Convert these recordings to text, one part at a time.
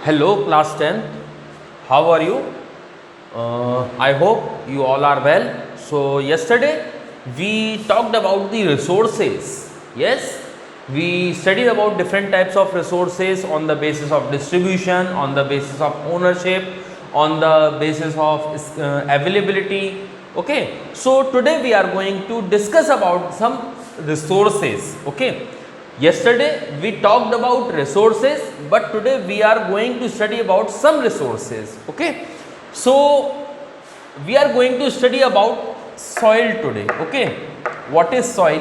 Hello class 10th, how are you? I hope you all are well. So yesterday we talked about the resources. Yes, we studied about different types of resources on the basis of distribution, on the basis of ownership, on the basis of availability. Okay, so today we are going to discuss about some resources. Okay, yesterday we talked about resources, but today we are going to study about some resources. Okay, so we are going to study about soil today. Okay, what is soil?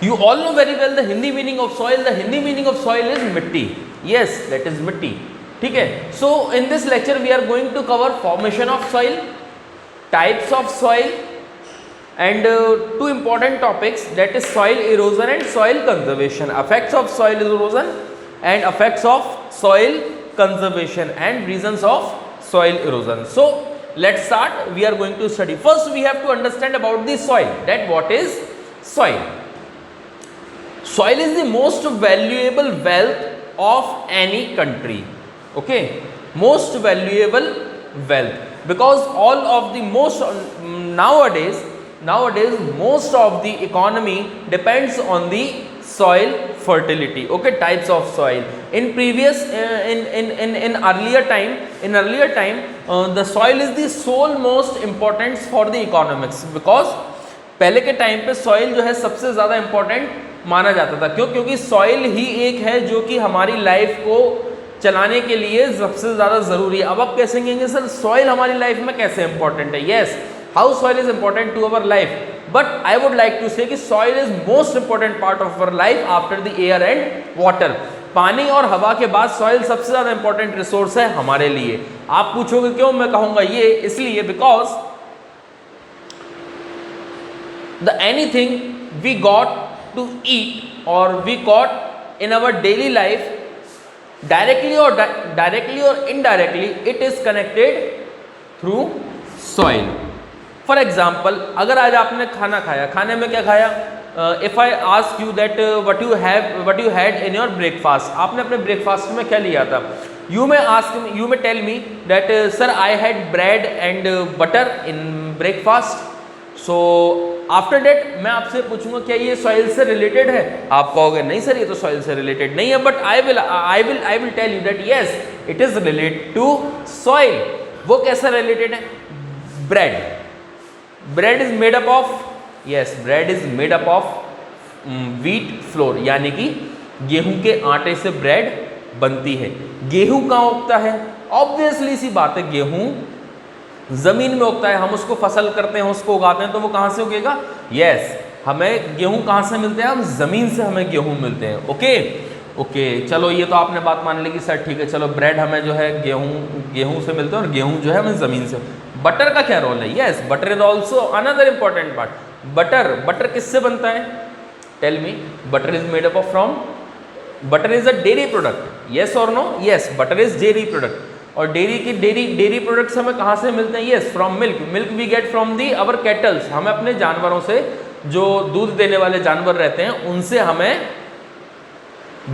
You all know very well the Hindi meaning of soil. The Hindi meaning of soil is mitti. Yes, that is mitti. ठीक है. So in this lecture we are going to cover formation of soil, types of soil, and two important topics, that is soil erosion and soil conservation. Effects of soil erosion and effects of soil conservation and reasons of soil erosion. So let's start. We are going to study. First we have to understand about the soil, that what is soil. Soil is the most valuable wealth of any country. Okay, most valuable wealth, because all of the nowadays most of the economy depends on the soil fertility. Okay, types of soil. In previous in earlier time the soil is the sole most importance for the economics, because पहले के time पे soil जो है सबसे ज़्यादा important माना जाता था. क्यों? क्योंकि सॉइल ही एक है जो कि हमारी लाइफ को चलाने के लिए सबसे ज़्यादा ज़रूरी है. अब आप कैसे कहेंगे सर सॉइल हमारी लाइफ में कैसे इंपॉर्टेंट है? Yes, how soil is important to our life, but I would like to say कि soil is most important part of our life after the air and water. पानी और हवा के बाद सॉइल सबसे ज़्यादा इंपॉर्टेंट रिसोर्स है हमारे लिए. आप पूछोगे क्यों? मैं कहूँगा ये इसलिए, because the anything we got to eat or we got in our daily life, directly or indirectly, it is connected through soil. For example, अगर आज आपने खाना खाया, खाने में क्या खाया? If I ask you that what you had in your breakfast, आपने अपने ब्रेकफास्ट में क्या लिया था? You may tell me that sir I had bread and butter in breakfast. So after that मैं आपसे पूछूंगा क्या ये सॉइल से रिलेटेड है? आप कहोगे नहीं सर ये तो सॉइल से रिलेटेड नहीं है, but I will tell you that yes it is related to soil. वो कैसा रिलेटेड है? Bread is made up of, yes bread is made up of wheat flour, यानी कि गेहूं के आटे से ब्रेड बनती है. गेहूं कहाँ उगता है? ऑब्वियसली सी बात है, गेहूं ज़मीन में उगता है. हम उसको फसल करते हैं, उसको उगाते हैं, तो वो कहाँ से उगेगा? यस, हमें गेहूं कहाँ से मिलते हैं? हम ज़मीन से हमें गेहूं मिलते हैं. ओके, चलो ये तो आपने बात मान ली कि सर ठीक है, चलो ब्रेड हमें जो है गेहूं से मिलते हैं और गेहूं जो है हमें ज़मीन से. बटर का क्या रोल है? Yes, butter is also another important part. Butter किससे बनता है? Tell me. Butter is made up from, butter is a dairy product. Yes और no? Yes, butter is dairy product. और डेयरी प्रोडक्ट्स हमें कहाँ से मिलते हैं? Yes, from milk we get from the our cattles. हमें अपने जानवरों से, जो दूध देने वाले जानवर रहते हैं उनसे हमें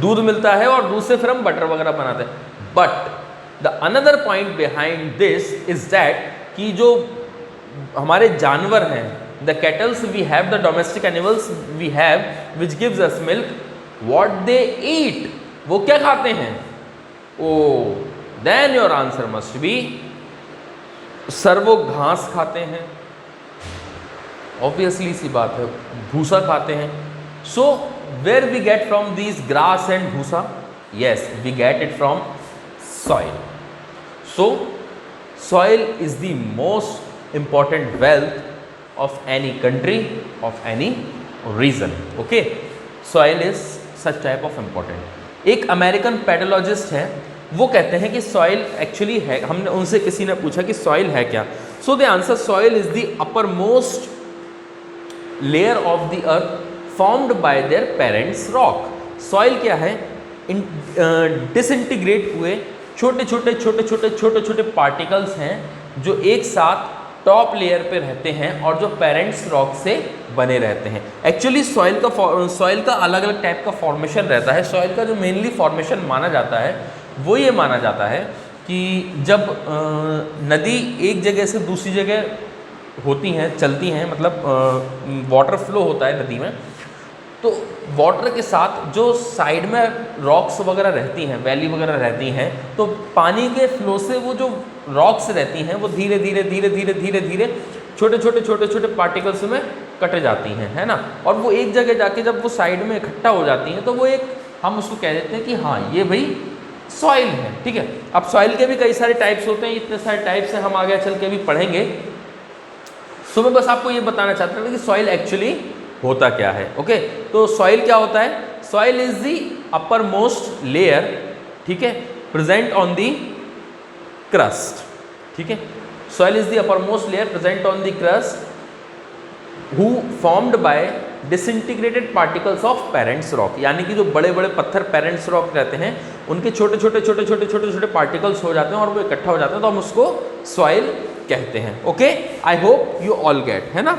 दूध मिलता है और दूध से फिर हम बटर वगैरह बनाते हैं. But the another point behind this is that कि जो हमारे जानवर हैं, the cattles we have, the domestic animals we have which gives us milk, what they eat, वो क्या खाते हैं? Oh then your answer must be sir वो घास खाते हैं. ऑब्वियसली सी बात है, भूसा खाते हैं. So where we get from these grass and भूसा? Yes, we get it from soil. So soil is the most important wealth of any country, of any region. Okay, soil is such type of important. एक American pedologist है, वो कहते हैं कि soil actually है, हमने उनसे किसी ने पूछा कि सॉइल है क्या? So the answer, soil is the upper most layer of the earth formed by their parents rock. Soil क्या है? डिसइंटीग्रेट हुए छोटे छोटे पार्टिकल्स हैं जो एक साथ टॉप लेयर पे रहते हैं और जो पेरेंट्स रॉक से बने रहते हैं. एक्चुअली सॉइल का अलग अलग टाइप का फॉर्मेशन रहता है. सॉइल का जो मेनली फॉर्मेशन माना जाता है वो ये माना जाता है कि जब नदी एक जगह से दूसरी जगह होती हैं, चलती हैं, मतलब वाटर फ्लो होता है नदी में, तो वाटर के साथ जो साइड में रॉक्स वगैरह रहती हैं, वैली वगैरह रहती हैं, तो पानी के फ्लो से वो जो रॉक्स रहती हैं वो धीरे धीरे धीरे धीरे धीरे धीरे छोटे छोटे छोटे छोटे पार्टिकल्स में कट जाती हैं, है ना। और वो एक जगह जाके जब वो साइड में इकट्ठा हो जाती हैं तो वो एक, हम उसको कह देते हैं कि हाँ ये भाई सॉइल है, ठीक है। अब सॉइल के भी कई सारे टाइप्स होते हैं, इतने सारे टाइप्स हैं, हम आगे चल के भी पढ़ेंगे। सो मैं बस आपको ये बताना चाहता था कि सॉइल एक्चुअली होता क्या है। ओके, तो सॉइल क्या होता है? Soil is the upper most layer, ठीक है, प्रेजेंट ऑन द क्रस्ट, ठीक है। Soil is the upper most layer present on the crust who formed by disintegrated particles of parents rock, यानी कि जो बड़े बड़े पत्थर पेरेंट्स रॉक रहते हैं उनके छोटे छोटे छोटे छोटे छोटे छोटे पार्टिकल्स हो जाते हैं और वो इकट्ठा हो जाते हैं, तो हम उसको सॉइल कहते हैं। Okay, I hope you all get, है ना।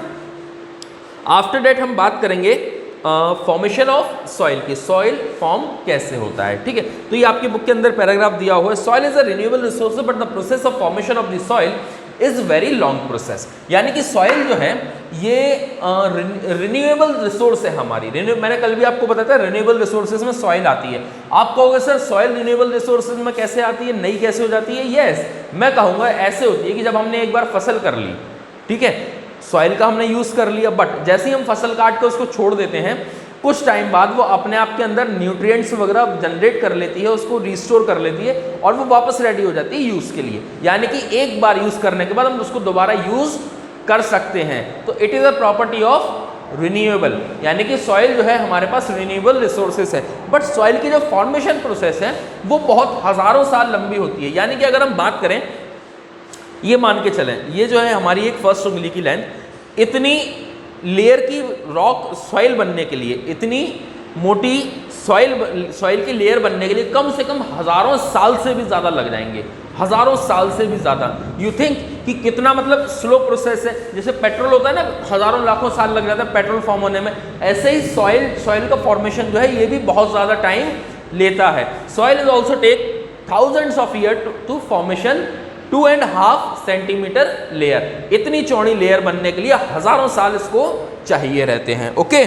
आफ्टर डेट हम बात करेंगे फॉर्मेशन ऑफ सॉइल की, सॉइल फॉर्म कैसे होता है, ठीक है। तो ये आपकी बुक के अंदर पैराग्राफ दिया हुआ है, soil is a renewable resource but the process of formation of the soil is very long process, यानी कि सॉइल जो है ये रिन्यूएबल रिसोर्स है हमारी। मैंने कल भी आपको बताया था रिन्यूएबल रिसोर्सेज में सॉइल आती है। आप कहोगे सर सॉइल रिन्यूएबल रिसोर्सेज में कैसे आती है, नई कैसे हो जाती है? यस, मैं कहूँगा ऐसे होती है कि जब हमने एक बार फसल कर ली, ठीक है, सॉइल का हमने यूज़ कर लिया, बट जैसे ही हम फसल काट के उसको छोड़ देते हैं, कुछ टाइम बाद वो अपने आप के अंदर न्यूट्रिएंट्स वगैरह जनरेट कर लेती है, उसको रिस्टोर कर लेती है और वो वापस रेडी हो जाती है यूज़ के लिए। यानी कि एक बार यूज़ करने के बाद हम उसको दोबारा यूज़ कर सकते हैं। तो it is a property of renewable, यानी कि सॉइल जो है हमारे पास रिन्यूएबल रिसोर्सेस है। बट सॉइल की जो फॉर्मेशन प्रोसेस है वो बहुत हज़ारों साल लंबी होती है। यानी कि अगर हम बात करें, ये मान के चलें, ये जो है हमारी एक फर्स्ट उंगली की लेंथ, इतनी लेयर की रॉक सॉइल बनने के लिए, इतनी मोटी सॉइल की लेयर बनने के लिए कम से कम हज़ारों साल से भी ज़्यादा लग जाएंगे, हज़ारों साल से भी ज़्यादा। यू थिंक कि कितना मतलब स्लो प्रोसेस है। जैसे पेट्रोल होता है ना, हज़ारों लाखों साल लग जाता है पेट्रोल फॉर्म होने में, ऐसे ही सॉइल का फॉर्मेशन जो है ये भी बहुत ज़्यादा टाइम लेता है। Soil is also take thousands of year to formation 2.5 centimetre layer, इतनी चौड़ी लेयर बनने के लिए हज़ारों साल इसको चाहिए रहते हैं। ओके,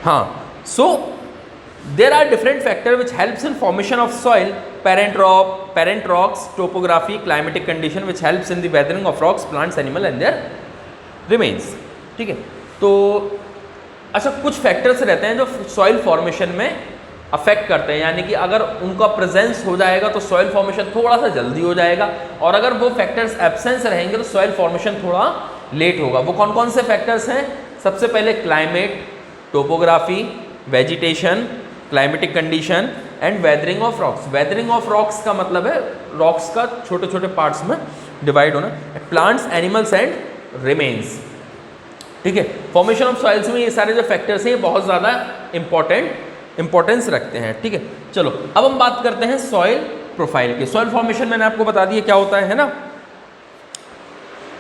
हाँ, so there are different factor which helps in formation of soil, parent rocks, topography, climatic condition which helps in the weathering of rocks, plants, animal and their remains, ठीक है। तो अच्छा, कुछ फैक्टर्स रहते हैं जो सॉइल फॉर्मेशन में affect करते हैं, यानी कि अगर उनका प्रेजेंस हो जाएगा तो सॉइल फॉर्मेशन थोड़ा सा जल्दी हो जाएगा, और अगर वो फैक्टर्स एब्सेंस रहेंगे तो सॉइल फॉर्मेशन थोड़ा लेट होगा। वो कौन कौन से फैक्टर्स हैं? सबसे पहले climate, topography, vegetation, climatic condition and weathering of rocks. Weathering of rocks का मतलब है रॉक्स का छोटे छोटे पार्ट्स में डिवाइड होना। प्लांट्स, एनिमल्स एंड रिमेन्स, ठीक है। फॉर्मेशन ऑफ सॉइल्स में ये सारे जो फैक्टर्स हैं ये बहुत ज़्यादा इंपॉर्टेंस रखते हैं, ठीक है। चलो अब हम बात करते हैं सॉइल प्रोफाइल की। सॉइल फॉर्मेशन मैंने आपको बता दिया क्या होता है ना।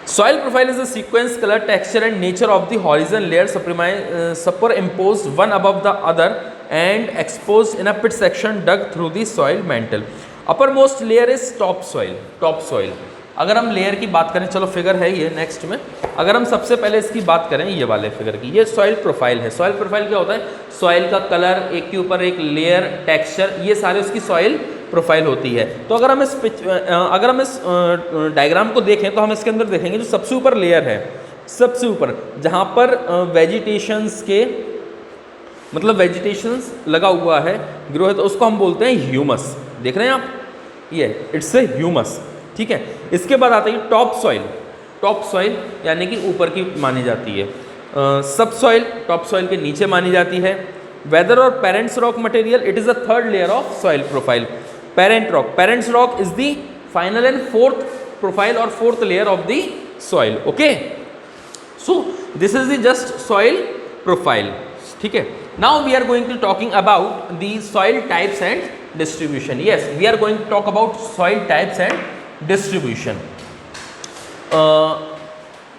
Soil profile is the sequence, colour, texture and nature of the horizon layer superimposed one above the other and exposed in a pit section dug through the soil mantle. Uppermost layer is topsoil. अगर हम layer की बात करें, चलो figure है ये next में, अगर हम सबसे पहले इसकी बात करें ये वाले फिगर की, ये सॉइल प्रोफाइल है। सॉइल प्रोफाइल क्या होता है? सॉइल का कलर, एक के ऊपर एक लेयर, टेक्सचर, ये सारे उसकी सॉइल प्रोफाइल होती है। तो अगर हम इस डायग्राम को देखें तो हम इसके अंदर देखेंगे जो सबसे ऊपर लेयर है, सबसे ऊपर जहाँ पर वेजिटेशंस के मतलब वेजिटेशंस लगा हुआ है, ग्रो है, तो उसको हम बोलते हैं ह्यूमस। देख रहे हैं आप, ये इट्स ए ह्यूमस, ठीक है। इसके बाद आता है टॉप सॉइल यानी कि ऊपर की मानी जाती है। सब सॉइल टॉप सॉइल के नीचे मानी जाती है। वेदर और parents rock material, it is the third layer of soil profile. Parents rock is the final and fourth profile और fourth layer of the soil. Okay, so this is the just soil profile, ठीक है। Now we are going to talking about the soil types and distribution. Yes, we are going to talk about soil types and distribution.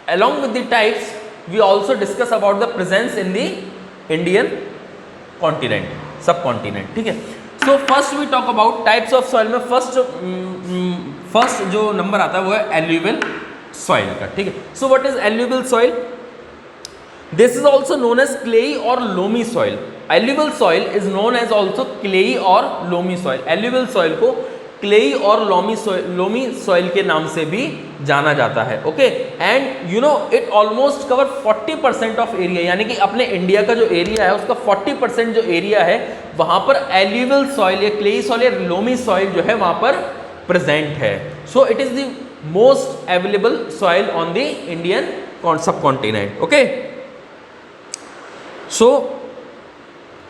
Along with the types, we also discuss about the presence in the Indian continent, subcontinent, ठीक है। So first we talk about types of soil में first जो number आता है वो है alluvial soil का, ठीक है। So what is alluvial soil? This is also known as clayey और loamy soil. Alluvial soil is known as also clayey और लोमी सॉइल। एल्यूवियल सॉइल को क्लेई और लोमी सॉइल के नाम से भी जाना जाता है, okay. And you know it almost cover 40% of area, यानी कि अपने इंडिया का जो एरिया है उसका 40% जो एरिया है वहां पर एल्यूवियल सॉइल या क्लेई सॉइल या लोमी सॉइल जो है वहां पर प्रेजेंट है। So it is the most available soil on the Indian सब कॉन्टिनेंट, ओके। सो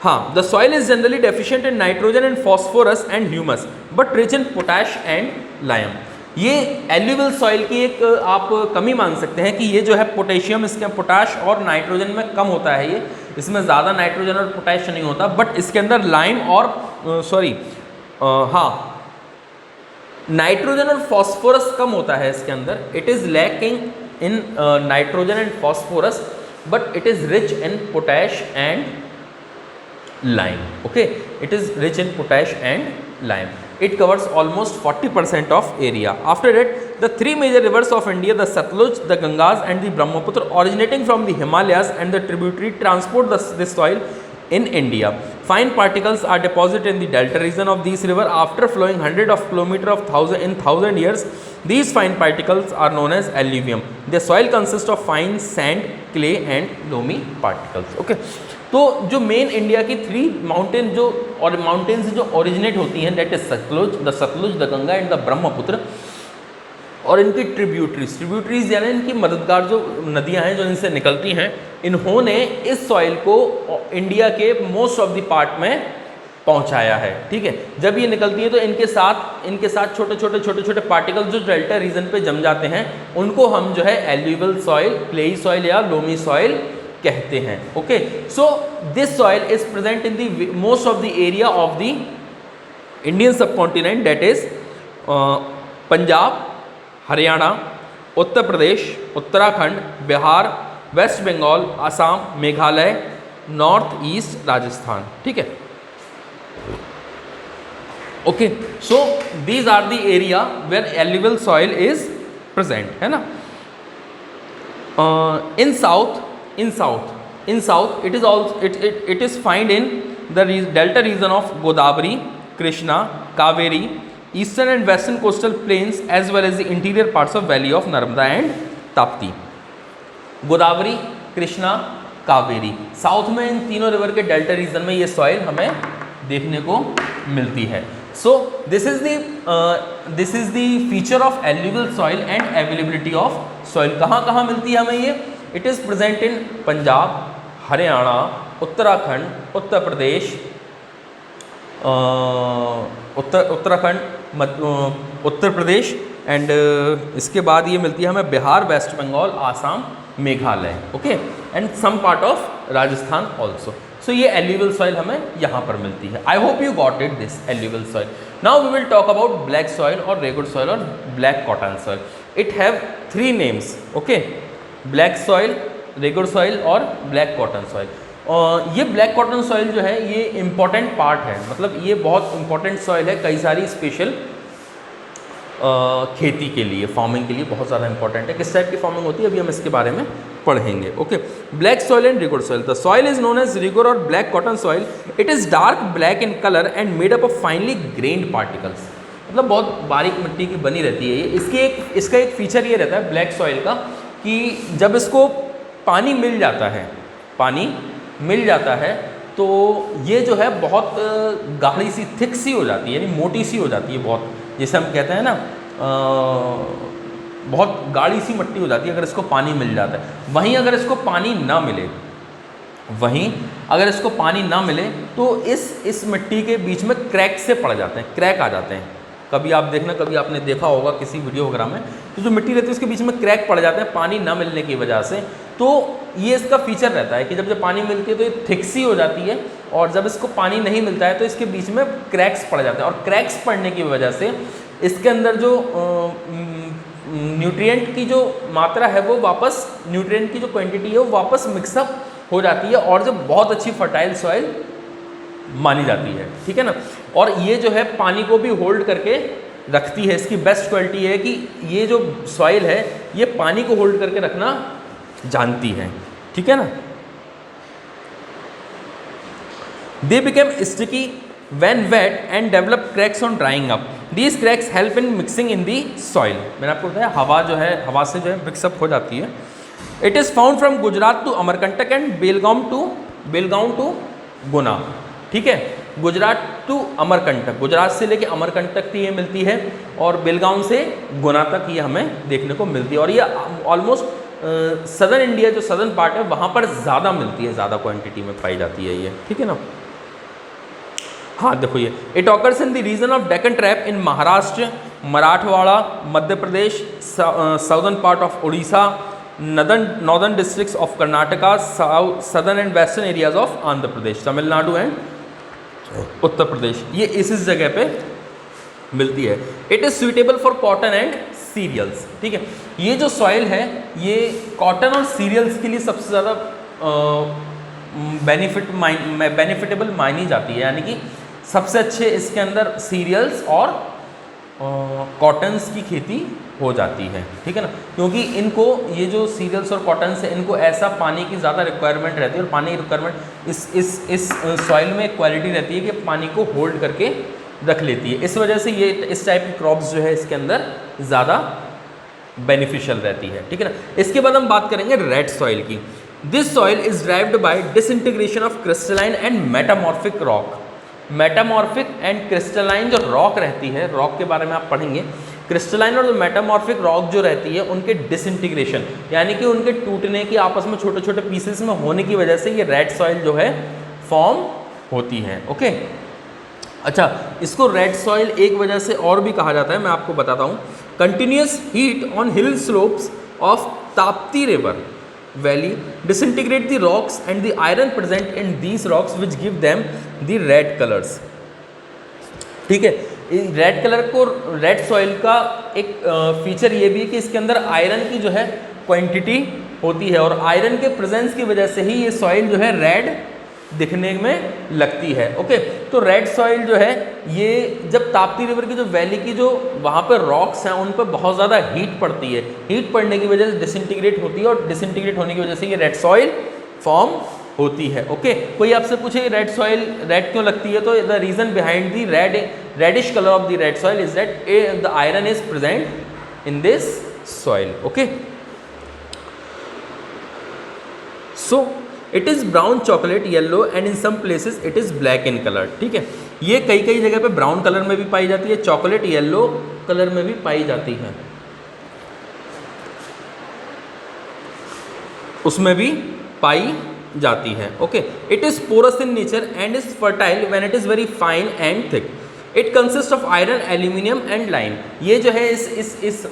हाँ, the soil is generally deficient in nitrogen and phosphorus and humus but rich in potash and lime. ये alluvial soil की एक आप कमी मान सकते हैं कि ये जो है पोटेशियम, इसके पोटाश और नाइट्रोजन में कम होता है, ये इसमें ज़्यादा नाइट्रोजन और पोटैश नहीं होता, बट इसके अंदर लाइम और नाइट्रोजन और फॉस्फोरस कम होता है इसके अंदर। It is lacking in nitrogen and phosphorus but it is rich in potash and lime, okay. It is rich in potash and lime. It covers almost 40% of area. After that, the three major rivers of India, the Satluj, the Gangas and the Brahmaputra, originating from the Himalayas and the tributary, transport this soil in India. Fine particles are deposited in the delta region of these rivers after flowing hundreds of kilometers in thousand years. These fine particles are known as alluvium. The soil consists of fine sand, clay and loamy particles, okay. तो जो main India की three mountain जो और mountains जो originate होती हैं, that is Sutlej, the Ganga and the Brahmaputra, और इनकी ट्रिब्यूटरीज यानी इनकी मददगार जो नदियां हैं जो इनसे निकलती हैं, इन्होंने इस सॉइल को इंडिया के मोस्ट ऑफ द पार्ट में पहुंचाया है, ठीक है। जब ये निकलती है तो इनके साथ छोटे छोटे पार्टिकल्स जो डेल्टा रीजन पे जम जाते हैं उनको हम जो है एल्यूवियल सॉइल, क्लेई सॉइल या लोमी सॉइल कहते हैं, okay. So this soil is present in the most of the area of the Indian subcontinent, that is Punjab, Haryana, Uttar Pradesh, Uttarakhand, Bihar, waste Bengal, Assam, Meghalaya, north east Rajasthan, ठीक है, okay. So these are the area where alluvial soil is present, है ना। In south it is found in the delta region of Godavari, Krishna, Kaveri, eastern and western coastal plains as well as the interior parts of valley of Narmada and Tapti. Godavari, Krishna, Kaveri, south में इन तीनों river के delta reason में ये soil हमें देखने को मिलती है। So this is the feature of alluvial soil and availability of soil. कहाँ मिलती है हमें ये? It is present in Punjab, Haryana, Uttarakhand, Uttar Pradesh, Uttar Pradesh and इसके बाद ये मिलती है हमें Bihar, waste Bengal, Assam, Meghalaya, okay, and some part of Rajasthan also. सो ये एल्यूवियल सॉइल हमें यहाँ पर मिलती है। I hope you got it this alluvial soil. Now we will talk about black soil और रेगुड सॉइल और black cotton soil. It have three names, okay, black soil, regur soil और ब्लैक कॉटन सॉइल। ये black cotton soil जो है ये important part है, मतलब ये बहुत इंपॉर्टेंट सॉइल है कई सारी स्पेशल खेती के लिए, फार्मिंग के लिए बहुत ज़्यादा इंपॉर्टेंट है। किस टाइप की फार्मिंग होती है अभी हम इसके बारे में पढ़ेंगे, okay. Black soil and regur soil. The soil is known as regur और black cotton soil. It is dark black in colour and made up of finely grained particles, मतलब बहुत बारीक मिट्टी की बनी रहती है ये। इसका एक फीचर ये रहता है ब्लैक सॉइल का कि जब इसको पानी मिल जाता है तो ये जो है बहुत गाढ़ी सी, थिक सी हो जाती है, यानी मोटी सी हो जाती है बहुत, जैसे हम कहते हैं ना बहुत गाढ़ी सी मिट्टी हो जाती है अगर इसको पानी मिल जाता है। वहीं अगर इसको पानी ना मिले तो इस मिट्टी के बीच में क्रैक से पड़ जाते हैं, क्रैक आ जाते हैं। कभी आप देखना, कभी आपने देखा होगा किसी वीडियो वगैरह में, तो जो मिट्टी रहती है उसके बीच में क्रैक पड़ जाते हैं पानी ना मिलने की वजह से। तो ये इसका फीचर रहता है कि जब पानी मिलती है तो ये थिक सी हो जाती है, और जब इसको पानी नहीं मिलता है तो इसके बीच में क्रैक्स पड़ जाते हैं, और क्रैक्स पड़ने की वजह से इसके अंदर जो न्यूट्रिएंट की जो मात्रा है वो वापस, न्यूट्रिएंट की जो क्वांटिटी है वो वापस मिक्सअप हो जाती है और जो बहुत अच्छी फर्टाइल सॉइल मानी जाती है, ठीक है ना। और ये जो है पानी को भी होल्ड करके रखती है। इसकी बेस्ट क्वालिटी है कि ये जो सॉइल है ये पानी को होल्ड करके रखना जानती है, ठीक है ना। They became sticky when wet and develop cracks on drying up. These cracks help in mixing in the soil. मैंने आपको बताया हवा जो है, हवा से जो है मिक्सअप हो जाती है। It is found from Gujarat to Amarkantak and Belgaum to गुना, ठीक है। गुजरात टू अमरकंटक, गुजरात से लेके अमरकंटक तक ये मिलती है और बेलगांव से गुना तक ये हमें देखने को मिलती है। और ये ऑलमोस्ट सदर्न इंडिया जो सदर्न पार्ट है वहाँ पर ज़्यादा मिलती है, ज़्यादा क्वांटिटी में पाई जाती है ये, ठीक है ना। हाँ देखो ये it occurs in the region of Deccan trap in Maharashtra, Marathwada, Madhya Pradesh, southern part of Orissa, northern districts of Karnataka, southern and western areas of Andhra Pradesh, Tamil Nadu and Uttar Pradesh, ये इस जगह पे मिलती है। It is suitable for cotton and cereals, ठीक है। ये जो सॉइल है ये कॉटन और सीरियल्स के लिए सबसे ज़्यादा बेनिफिटेबल मानी जाती है, यानी कि सबसे अच्छे इसके अंदर सीरियल्स और कॉटन्स की खेती हो जाती है, ठीक है ना। क्योंकि इनको ये जो सीरियल्स और कॉटन्स है इनको ऐसा पानी की ज़्यादा रिक्वायरमेंट रहती है और पानी की रिक्वायरमेंट इस सॉइल में एक क्वालिटी रहती है कि पानी को होल्ड करके रख लेती है। इस वजह से ये इस टाइप की क्रॉप्स जो है इसके अंदर ज़्यादा बेनिफिशियल रहती है, ठीक है ना। इसके बाद हम बात करेंगे रेड सॉइल की। This soil is derived by disintegration of crystalline and metamorphic rock. Metamorphic and crystalline जो रॉक रहती है, रॉक के बारे में आप पढ़ेंगे, क्रिस्टलाइन और मेटामॉर्फिक रॉक जो रहती है उनके डिसइंटीग्रेशन यानी कि उनके टूटने की, आपस में छोटे छोटे पीसेस में होने की वजह से ये रेड सॉइल जो है फॉर्म होती है, ओके। अच्छा, इसको रेड सॉइल एक वजह से और भी कहा जाता है, मैं आपको बताता हूँ। Continuous heat on hill slopes of Tapti river valley disintegrate the rocks and the iron present in these rocks which give them the red colors, ठीक है। रेड कलर को, रेड सॉइल का एक फीचर ये भी है कि इसके अंदर आयरन की जो है क्वांटिटी होती है और आयरन के प्रेजेंस की वजह से ही ये सॉइल जो है रेड दिखने में लगती है, ओके। तो रेड सॉइल जो है ये जब ताप्ती रिवर की जो वैली की जो वहाँ पर रॉक्स हैं उन पर बहुत ज़्यादा हीट पड़ती है, हीट पड़ने की वजह से डिसइंटीग्रेट होती है और डिसइंटीग्रेट होने की वजह से ये रेड सॉइल फॉर्म होती है, ओके। कोई आपसे पूछे रेड सॉइल रेड क्यों लगती है, तो the reason behind the reddish colour of the red soil is that the iron is present in this soil, okay. So it is brown chocolate yellow and in some places it is black in colour, ठीक है। ये कई कई जगह पे brown colour में भी पाई जाती है, चॉकलेट येलो कलर में भी पाई जाती है, उसमें भी पाई जाती है, okay. It is porous in nature and is fertile when it is very fine and thick. It consist of iron, aluminium and lime. ये जो है इस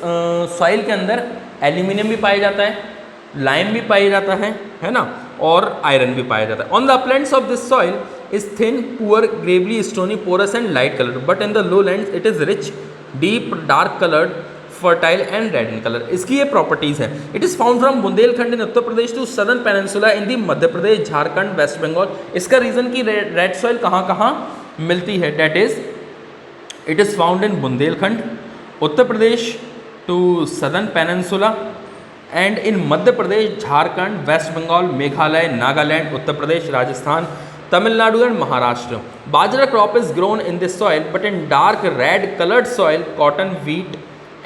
सॉइल के अंदर एल्यूमिनियम भी पाया जाता है, लाइम भी पाया जाता है ना, और आयरन भी पाया जाता है। On the uplands of this soil is thin, poor, gravelly, stony, porous and light colour, but in the lowlands it is rich, deep, dark coloured, fertile and red in colour. इसकी ये properties है। It is found from Bundelkhand in Uttar Pradesh to southern peninsula in the Madhya Pradesh, Jharkhand, West Bengal. इसका region की red soil कहाँ कहाँ मिलती है, that is it is found in Bundelkhand, Uttar Pradesh to southern peninsula and in Madhya Pradesh, Jharkhand, West Bengal, Meghalaya, Nagaland, Uttar Pradesh, Rajasthan, Tamil Nadu and Maharashtra. Bajra crop is grown in this soil but in dark red coloured soil cotton, wheat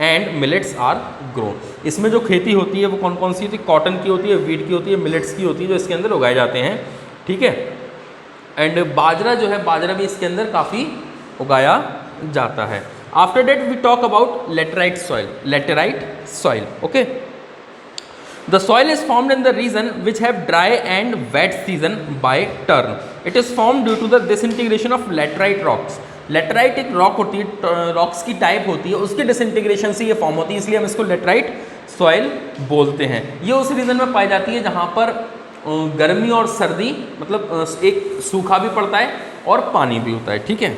and millets are grown. इसमें जो खेती होती है वो कौन कौन सी होती है, कॉटन की होती है, व्हीट की होती है, मिलेट्स की होती है, जो इसके अंदर उगाए जाते हैं, ठीक है। एंड बाजरा जो है, बाजरा भी इसके अंदर काफ़ी उगाया जाता है। After that we talk about laterite soil, okay. The soil is formed in the region which have dry and wet season by turn. It is formed due to the disintegration of laterite rocks. Laterite एक rock होती है, rocks की type होती है, उसके disintegration से ये form होती है, इसलिए हम इसको लेटराइट सॉइल बोलते हैं। ये उस रीजन में पाई जाती है जहाँ पर गर्मी और सर्दी, मतलब एक सूखा भी पड़ता है और पानी भी होता है, ठीक है।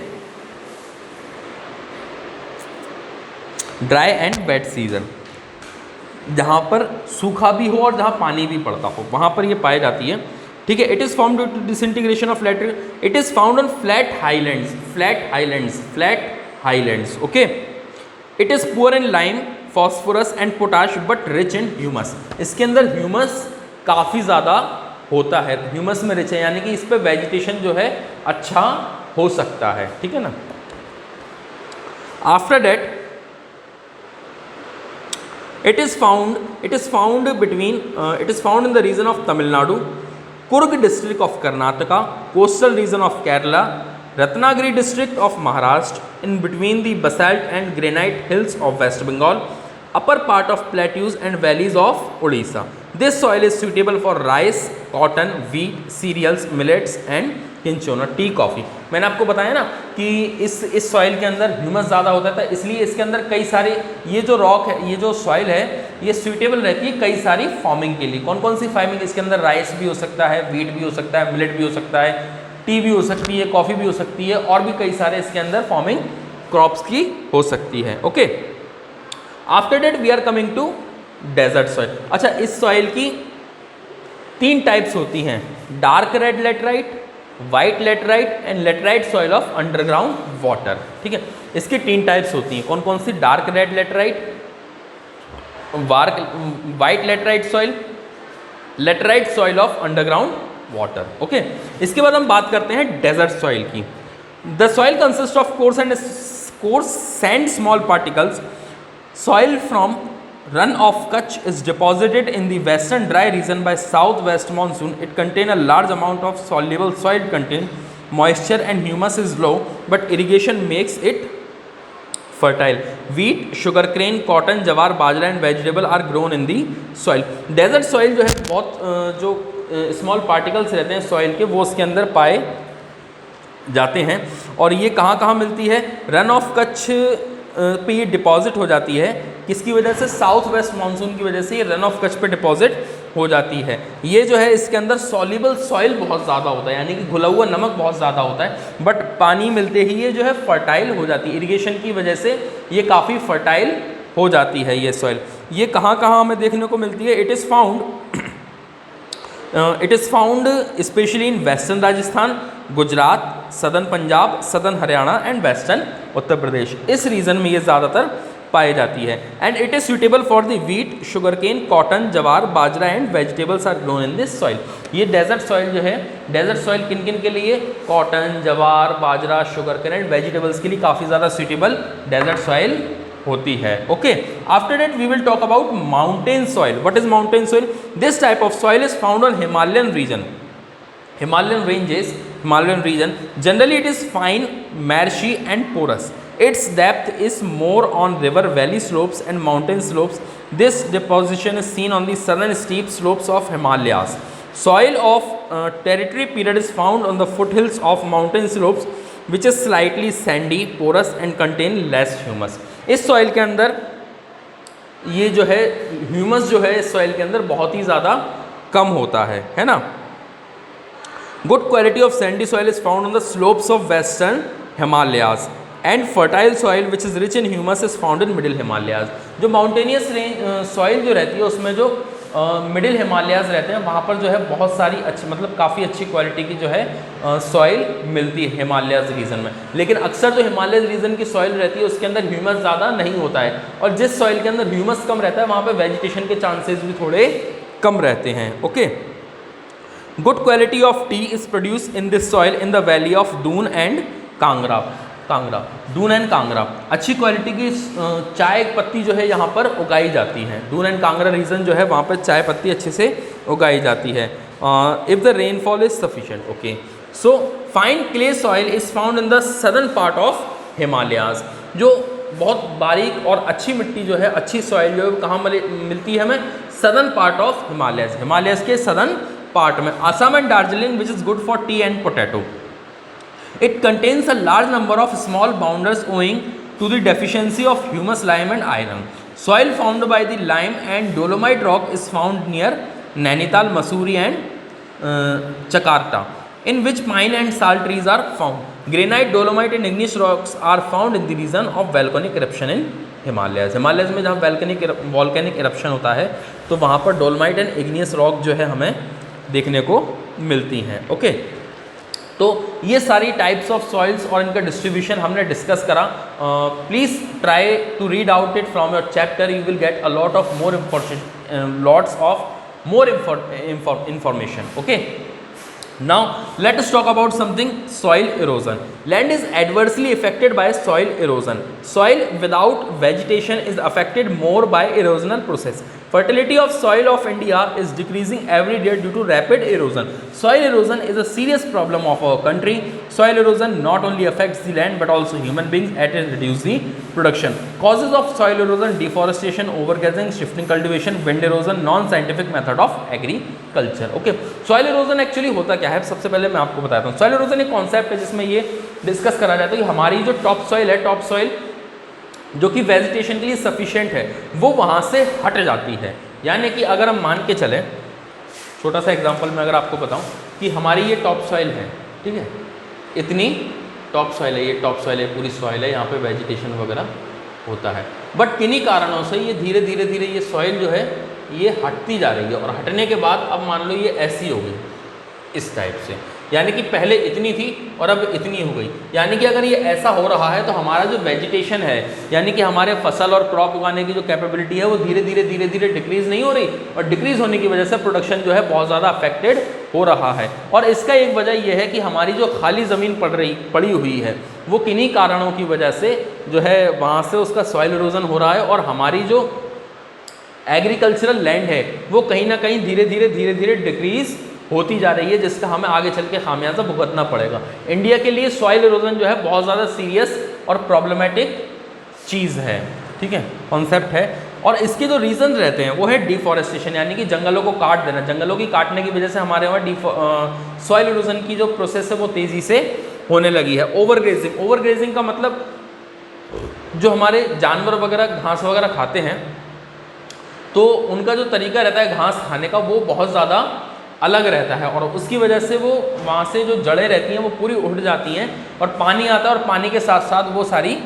ड्राई एंड वेट सीजन, जहाँ पर सूखा भी हो और जहाँ पानी भी पड़ता हो, वहाँ पर ये पाई जाती है। ठीक है। It is found due to disintegration of lateral, it is found on flat highlands, okay. It is poor in lime, phosphorus and potash but rich in humus. इसके अंदर ह्यूमस काफ़ी ज़्यादा होता है, ह्यूमस में रिच है, यानी कि इस पर वेजिटेशन जो है अच्छा हो सकता है, ठीक है ना। After that it is found in the region of Tamil Nadu, Kurg district of Karnataka, coastal region of Kerala, Ratnagiri district of Maharashtra, in between the basalt and granite hills of West Bengal, upper part of plateaus and valleys of Odisha. This soil is suitable for rice, cotton, wheat, cereals, millets and cinchona, tea, coffee. मैंने आपको बताया ना कि इस soil के अंदर humus ज़्यादा होता था, इसलिए इसके अंदर कई सारे ये जो रॉक है, ये जो सॉइल है, ये सूटेबल रहती है कई सारी फार्मिंग के लिए। कौन कौन सी फार्मिंग? इसके अंदर राइस भी हो सकता है, वीट भी हो सकता है, मिलेट भी हो सकता है, टी भी हो सकती है, कॉफ़ी भी हो सकती है, और भी कई सारे इसके अंदर फार्मिंग क्रॉप्स की हो सकती है, okay. After that we are coming to desert soil. अच्छा, इस सॉइल की 3 टाइप्स होती हैं, dark red laterite, white laterite and laterite soil of underground water, ठीक है। इसकी 3 टाइप्स होती हैं, कौन कौन सी? Dark red laterite, white laterite soil of underground water, okay. इसके बाद हम बात करते हैं डेजर्ट सॉइल की। The soil consist of coarse sand small particles. Soil from run of Kutch is deposited in the western dry region by southwest monsoon. It contain a large amount of soluble soil contain moisture and humus is low, but irrigation makes it fertile. Wheat, sugarcane, cotton, jawar, bajra and vegetable are grown in the soil. Desert soil जो है बहुत जो small particles रहते हैं soil के, वो उसके अंदर पाए जाते हैं। और ये कहाँ मिलती है? रन ऑफ कच्छ पे ये डिपॉजिट हो जाती है। किसकी वजह से? साउथ वेस्ट मानसून की वजह से ये रन ऑफ कच्छ पे डिपॉजिट हो जाती है। ये जो है इसके अंदर सॉल्युबल सॉइल बहुत ज़्यादा होता है, यानी कि घुला हुआ नमक बहुत ज़्यादा होता है, बट पानी मिलते ही ये जो है फर्टाइल हो जाती है। इरिगेशन की वजह से ये काफ़ी फर्टाइल हो जाती है ये सॉइल। ये कहाँ हमें देखने को मिलती है? It is found specially in western Rajasthan, Gujarat, southern Punjab, southern Haryana and western Uttar Pradesh. इस रीजन में ये ज़्यादातर पाई जाती है। And it is suitable for the wheat, sugarcane, cotton, jowar, bajra and vegetables are grown in this soil. ये डेजर्ट सॉइल जो है, डेजर्ट सॉइल किन किन के लिए? Cotton, jowar, bajra, sugarcane and vegetables के लिए काफ़ी ज़्यादा सूटेबल डेजर्ट सॉइल होती है, okay. After that we will talk about mountain soil. What is mountain soil? This type of soil is found on Himalayan region, Himalayan ranges, Himalayan region. Generally it is fine, marshy and porous. Its depth is more on river valley slopes and mountain slopes. This deposition is seen on the southern steep slopes of Himalayas. Soil of territory period is found on the foothills of mountain slopes, which is slightly sandy, porous and contain less humus. इस soil के अंदर ये जो है humus जो है इस soil के अंदर बहुत ही ज़्यादा कम होता है ना। Good quality of sandy soil is found on the slopes of western Himalayas and fertile soil which is rich in humus is found in middle Himalayas. जो mountainous soil जो रहती है उसमें जो मिडिल हिमालयाज रहते हैं वहाँ पर जो है बहुत सारी अच्छी मतलब काफ़ी अच्छी क्वालिटी की जो है सॉइल मिलती है हिमालयाज रीजन में। लेकिन अक्सर जो हिमालय रीजन की सॉइल रहती है उसके अंदर ह्यूमस ज़्यादा नहीं होता है, और जिस सॉइल के अंदर ह्यूमस कम रहता है वहाँ पर वेजिटेशन के चांसेस भी थोड़े कम रहते हैं, okay. Good quality of T is produce in this soil in the valley of Doon and Kangra. Doon and Kangra अच्छी क्वालिटी की चाय पत्ती जो है यहाँ पर उगाई जाती है। दून एंड कांगड़ा रीजन जो है वहाँ पर चाय पत्ती अच्छे से उगाई जाती है। If the rainfall is sufficient, okay. So fine clay soil is found in the southern part of Himalayas. जो बहुत बारीक और अच्छी मिट्टी जो है, अच्छी सॉइल जो है कहाँ मिलती है हमें? Southern part of Himalayas, Himalayas के सदर्न पार्ट में। Assam and Darjeeling which is good for T and potato. It contains a large number of small bounders owing to the deficiency of humus, lime and iron. Soil formed by the lime and dolomite rock is found near Nainital, Mussoorie and Jakarta, in which pine and sal trees are found. Granite, dolomite and igneous rocks are found in the region of volcanic eruption in Himalayas. Himalayas में जहाँ volcanic eruption होता है तो वहाँ पर dolomite and igneous rock जो है हमें देखने को मिलती हैं। ओके, तो ये सारी टाइप्स ऑफ सॉइल्स और इनका डिस्ट्रीब्यूशन हमने डिस्कस करा। Please try to read out it from your chapter, you will get a lot of more information. Okay, now let us talk about something: soil erosion. Land is adversely affected by soil erosion. Soil without vegetation is affected more by erosional process. Fertility of soil of India is decreasing every day due to rapid erosion. Soil erosion is a serious problem of our country. Soil erosion not only affects the land but also human beings as it reduces the production. Causes of soil erosion: deforestation, overgrazing, shifting cultivation, wind erosion, non-scientific method of agriculture. Okay, soil erosion actually होता क्या है, सबसे पहले मैं आपको बताता हूँ। soil erosion एक कॉन्सेप्ट है जिसमें ये डिस्कस करा जाता है कि हमारी जो टॉप सॉइल है, टॉप सॉइल जो कि वेजिटेशन के लिए सफिशिएंट है, वो वहाँ से हट जाती है। यानी कि अगर हम मान के चलें, छोटा सा एग्जांपल मैं अगर आपको बताऊं कि हमारी ये टॉप सॉइल है, ठीक है, इतनी टॉप सॉइल है, ये टॉप सॉइल है, पूरी सॉइल है, यहाँ पे वेजिटेशन वगैरह होता है, बट किन्हीं कारणों से ये धीरे धीरे धीरे ये सॉइल जो है ये हटती जा रही है, और हटने के बाद अब मान लो ये ऐसी हो गई इस टाइप से, यानी कि पहले इतनी थी और अब इतनी हो गई। यानी कि अगर ये ऐसा हो रहा है तो हमारा जो वेजिटेशन है, यानी कि हमारे फसल और क्रॉप उगाने की जो कैपेबिलिटी है वो धीरे धीरे डिक्रीज़ नहीं हो रही, और डिक्रीज़ होने की वजह से प्रोडक्शन जो है बहुत ज़्यादा अफेक्टेड हो रहा है। और इसका एक वजह यह है कि हमारी जो खाली ज़मीन पड़ी हुई है वो किन्हीं कारणों की वजह से जो है वहाँ से उसका सॉइल इरोजन हो रहा है, और हमारी जो एग्रीकल्चरल लैंड है वो कहीं ना कहीं धीरे धीरे डिक्रीज़ होती जा रही है, जिसका हमें आगे चल के खामियाजा भुगतना पड़ेगा। इंडिया के लिए सॉइल इरोजन जो है बहुत ज़्यादा सीरियस और प्रॉब्लमेटिक चीज़ है, ठीक है, कॉन्सेप्ट है। और इसके जो रीज़न रहते हैं वो है डिफॉरेस्टेशन, यानी कि जंगलों को काट देना। जंगलों की काटने की वजह से हमारे वहाँ सॉइल इरोजन की जो प्रोसेस है वो तेज़ी से होने लगी है। ओवरग्रेजिंग का मतलब जो हमारे जानवर वगैरह घास वगैरह खाते हैं तो उनका जो तरीका रहता है घास खाने का वो बहुत ज़्यादा अलग रहता है, और उसकी वजह से वो वहाँ से जो जड़ें रहती हैं वो पूरी उठ जाती हैं, और पानी आता है, और पानी के साथ साथ वो सारी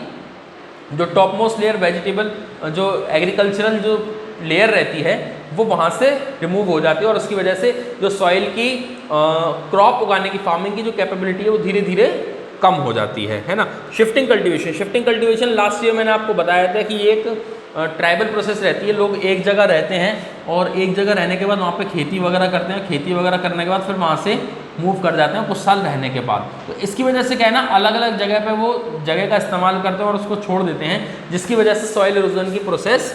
जो टॉप मोस्ट लेयर वेजिटेबल जो एग्रीकल्चरल जो लेयर रहती है वो वहाँ से रिमूव हो जाती है, और उसकी वजह से जो सॉइल की क्रॉप उगाने की, फार्मिंग की जो कैपेबिलिटी है वो धीरे धीरे कम हो जाती है ना। शिफ्टिंग कल्टीवेशन लास्ट ईयर मैंने आपको बताया था कि एक ट्राइबल प्रोसेस रहती है। लोग एक जगह रहते हैं और एक जगह रहने के बाद वहाँ पे खेती वगैरह करते हैं, खेती वगैरह करने के बाद फिर वहाँ से मूव कर जाते हैं कुछ साल रहने के बाद। तो इसकी वजह से क्या है ना, अलग अलग जगह पे वो जगह का इस्तेमाल करते हैं और उसको छोड़ देते हैं, जिसकी वजह से सॉइल इरोजन की प्रोसेस,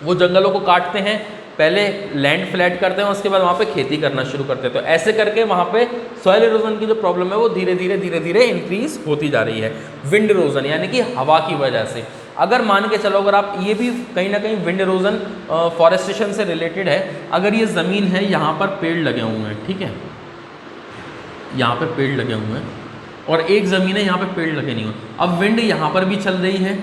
वो जंगलों को काटते हैं, पहले लैंड फ्लैट करते हैं, उसके बाद वहाँ पे खेती करना शुरू करते हैं। तो ऐसे करके वहाँ पे सॉइल इरोजन की जो प्रॉब्लम है वो धीरे धीरे इंक्रीज होती जा रही है। विंड इरोजन यानी कि हवा की वजह से, अगर मान के चलो, अगर आप ये भी कहीं ना कहीं विंड इरोजन फॉरेस्टेशन से रिलेटेड है। अगर ये ज़मीन है, यहाँ पर पेड़ लगे हुए हैं, ठीक है, यहाँ पर पेड़ लगे हुए हैं, और एक ज़मीन है यहाँ पर पेड़ लगे नहीं हुए। अब विंड यहाँ पर भी चल रही है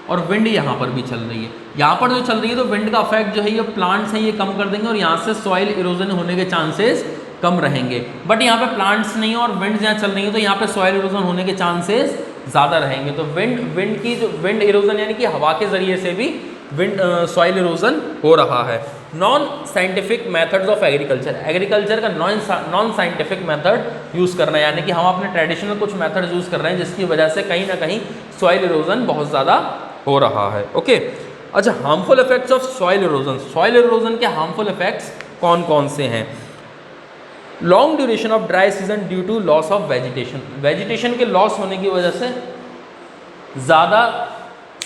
और विंड यहाँ पर भी चल रही है। यहाँ पर जो चल रही है तो विंड का इफेक्ट जो है ये प्लांट्स हैं ये कम कर देंगे, और यहाँ से सॉइल इरोजन होने के चांसेस कम रहेंगे। बट यहाँ पे प्लांट्स नहीं है और विंड यहाँ चल रही है तो यहाँ पे सॉइल इरोजन होने के चांसेस ज़्यादा रहेंगे। तो विंड इरोजन यानी कि हवा के ज़रिए से भी सॉइल इरोजन हो रहा है। Non scientific methods of agriculture का नॉन साइंटिफिक मेथड यूज़ करना, यानी कि हम अपने ट्रेडिशनल कुछ मेथड्स यूज़ कर रहे हैं जिसकी वजह से कहीं ना कहीं सॉइल इरोजन बहुत ज़्यादा हो रहा है। ओके, अच्छा, harmful effects of soil erosion के हार्मफुल इफेक्ट्स कौन कौन से हैं? Long duration of dry season due to loss of vegetation के लॉस होने की वजह से ज़्यादा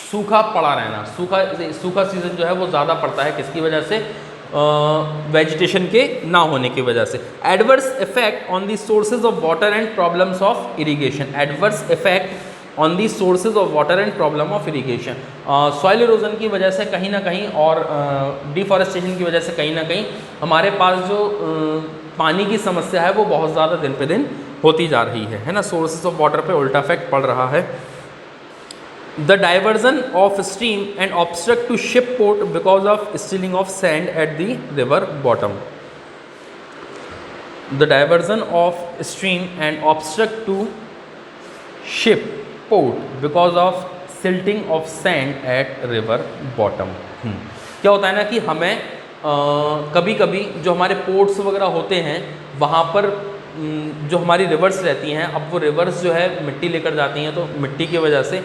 सूखा पड़ा रहना, सूखा सीजन जो है वो ज़्यादा पड़ता है, किसकी वजह से? वेजिटेशन के ना होने की वजह से। Adverse effect on the sources of water and problems of irrigation, adverse effect on the sources of water and problem of irrigation. Soil erosion की वजह से कहीं ना कहीं और डिफॉरेस्टेशन की वजह से कहीं ना कहीं हमारे पास जो पानी की समस्या है वो बहुत ज़्यादा दिन पे दिन होती जा रही है ना। सोर्सेज ऑफ वाटर पे उल्टा इफेक्ट पड़ रहा है। The diversion of stream and obstruct to ship port because of stealing of sand at the river bottom. The diversion of stream and obstruct to ship port because of silting of sand at river bottom. क्या होता है ना कि हमें कभी कभी जो हमारे पोर्ट्स वगैरह होते हैं वहाँ पर जो हमारी रिवर्स रहती हैं, अब वो रिवर्स जो है मिट्टी लेकर जाती हैं, तो मिट्टी की वजह से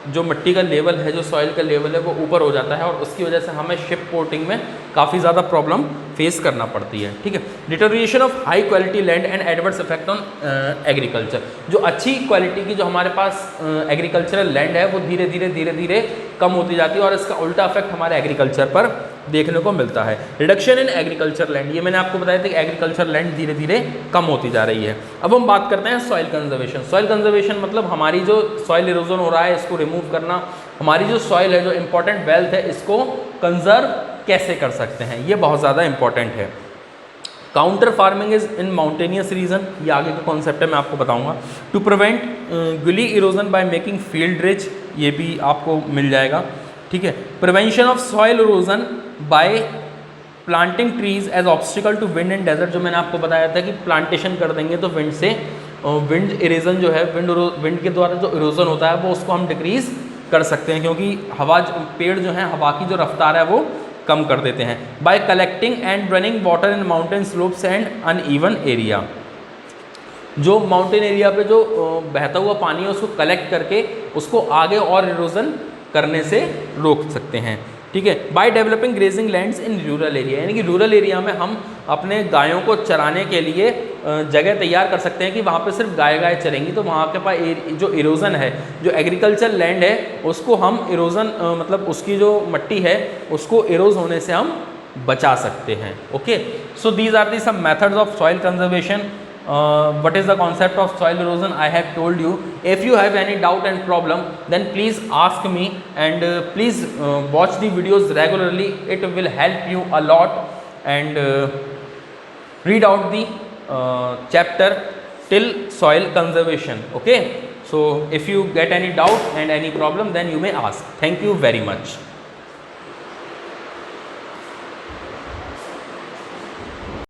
जो मिट्टी का लेवल है, जो सॉइल का लेवल है वो ऊपर हो जाता है और उसकी वजह से हमें शिप पोर्टिंग में काफ़ी ज़्यादा प्रॉब्लम फेस करना पड़ती है। ठीक है, deterioration of high quality land and adverse effect on agriculture. जो अच्छी क्वालिटी की जो हमारे पास एग्रीकल्चरल लैंड है वो धीरे धीरे कम होती जाती है और इसका उल्टा इफेक्ट हमारे एग्रीकल्चर पर देखने को मिलता है। रिडक्शन इन एग्रीकल्चर लैंड, ये मैंने आपको बताया था कि एग्रीकल्चर लैंड धीरे धीरे कम होती जा रही है। अब हम बात करते हैं सॉइल कंजर्वेशन। सॉइल कंजर्वेशन मतलब हमारी जो सॉइल इरोजन हो रहा है इसको रिमूव करना, हमारी जो सॉइल है, जो इंपॉर्टेंट वेल्थ है, इसको कंजर्व कैसे कर सकते हैं, ये बहुत ज़्यादा इंपॉर्टेंट है। Counter farming is in mountainous region, ये आगे का कॉन्सेप्ट है, मैं आपको बताऊंगा। To prevent gully erosion by making field rich, ये भी आपको मिल जाएगा। ठीक है, prevention of soil erosion by planting trees as obstacle to wind and desert, जो मैंने आपको बताया था कि प्लांटेशन कर देंगे तो विंड से विंड इरोजन जो है, विंड के द्वारा जो इरोजन होता है वो उसको हम डिक्रीज कर सकते हैं, क्योंकि हवा, पेड़ जो है हवा की जो रफ्तार है वो कम कर देते हैं। Bye collecting and running water in mountain slopes and uneven area, जो माउंटेन एरिया पे जो बहता हुआ पानी है उसको कलेक्ट करके उसको आगे और इरोजन करने से रोक सकते हैं। ठीक है, by developing grazing lands in rural area, यानी कि रूरल एरिया में हम अपने गायों को चराने के लिए जगह तैयार कर सकते हैं कि वहाँ पे सिर्फ गाय चरेंगी, तो वहाँ के पास जो इरोजन है, जो एग्रीकल्चर लैंड है उसको हम इरोजन मतलब उसकी जो मिट्टी है उसको इरोज होने से हम बचा सकते हैं। Okay, so these are the some methods of soil conservation. What is the concept of soil erosion? I have told you. If you have any doubt and problem, then please ask me, and please watch the videos regularly. It will help you a lot, and read out the chapter till soil conservation. Okay, so if you get any doubt and any problem, then you may ask. Thank you very much.